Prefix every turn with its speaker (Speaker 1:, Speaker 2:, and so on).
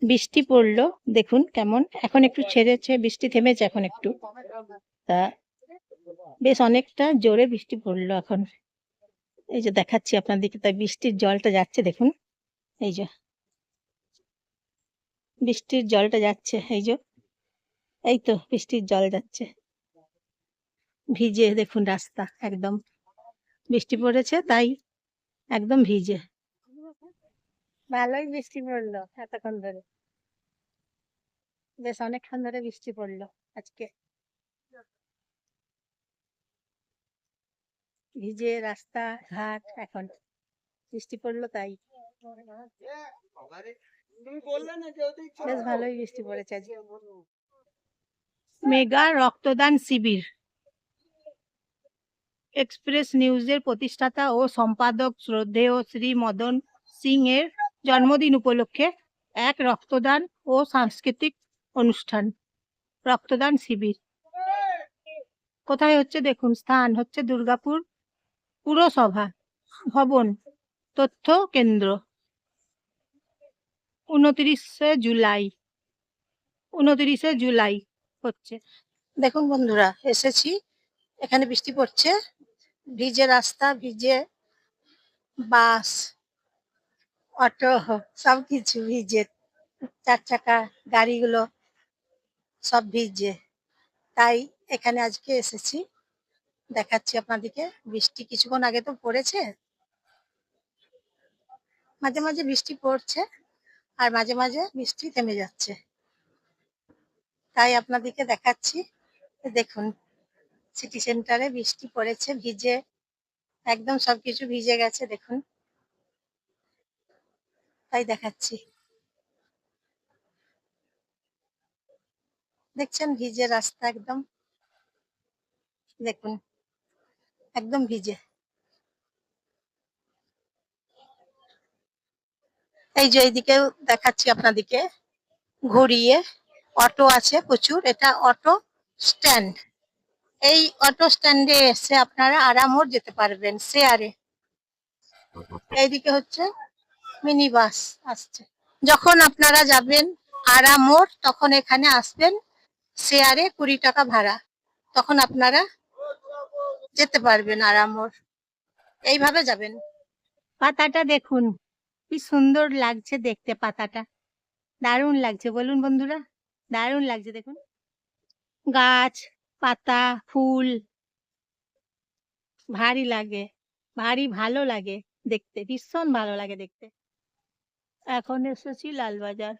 Speaker 1: বৃষ্টি পড়লো, দেখুন কেমন। এখন একটু ছেড়েছে, বৃষ্টি থেমেছে এখন একটু। তা বেশ অনেকটা জোরে বৃষ্টি পড়লো এখন। এই যে দেখাচ্ছি আপনাদেরকে, তাই বৃষ্টির জলটা যাচ্ছে দেখুন। এই যে বৃষ্টির জলটা যাচ্ছে, এই যে এই তো বৃষ্টির জল যাচ্ছে, ভিজে দেখুন রাস্তা একদম। বৃষ্টি পড়েছে তাই একদম ভিজে। ভালোই বৃষ্টি পড়লো এতক্ষণ ধরে, বেশ অনেকক্ষণ ধরে বৃষ্টি পড়লো আজকে। ভিজে রাস্তা ঘাট, এখন বৃষ্টি পড়লো তাই বেশ ভালোই বৃষ্টি পড়েছে আজকে। মেগা রক্তদান শিবির। এক্সপ্রেস নিউজের প্রতিষ্ঠাতা ও সম্পাদক শ্রদ্ধেয় শ্রী মদন সিং এর জন্মদিন উপলক্ষে এক রক্তদান ও সাংস্কৃতিক অনুষ্ঠান, রক্তদান শিবির। কোথায় হচ্ছে দেখুন, স্থান হচ্ছে দুর্গাপুর পুরসভা ভবন, তথ্য কেন্দ্র। 29শে জুলাই হচ্ছে। দেখুন বন্ধুরা, এসেছি, এখানে বৃষ্টি পড়ছে, ভিজে রাস্তা, ভিজে বাস, অটো, সবকিছু ভিজে, 4 চাকা গাড়িগুলো সব ভিজে। তাই এখানে আজকে এসেছি, দেখাচ্ছি আপনাদেরকে। বৃষ্টি কিছুক্ষণ আগে তো পড়েছে, মাঝে মাঝে বৃষ্টি পড়ছে আর মাঝে মাঝে বৃষ্টি থেমে যাচ্ছে, তাই আপনাদেরকে দেখাচ্ছি। দেখুন সিটি সেন্টারে বৃষ্টি পড়েছে, ভিজে একদম সবকিছু ভিজে গেছে দেখুন, তাই দেখাচ্ছি। দেখছেন ভিজে রাস্তা একদম, দেখুন একদম ভিজে। এই যে এইদিকেও দেখাচ্ছি আপনাদেরকে ঘুরিয়ে, অটো আছে প্রচুর, এটা অটো স্ট্যান্ড। এই অটো স্ট্যান্ডে এসে আপনারা আরামোর যেতে পারবেন শেয়ারে। এইদিকে হচ্ছে মিনি বাস আসছে। যখন আপনারা যাবেন আরামোর, তখন এখানে আসবেন শেয়ারে, 20 টাকা ভাড়া, তখন আপনারা যেতে পারবেন আরামোর, এইভাবে যাবেন। পাতাটা দেখুন কি সুন্দর লাগছে দেখতে, পাতাটা দারুণ লাগছে, বলুন বন্ধুরা, দারুণ লাগছে দেখুন। গাছ পাতা ফুল ভারী লাগে, ভারী ভালো লাগে দেখতে, ভীষণ ভালো লাগে দেখতে। এখন এসেছি লালবাজার।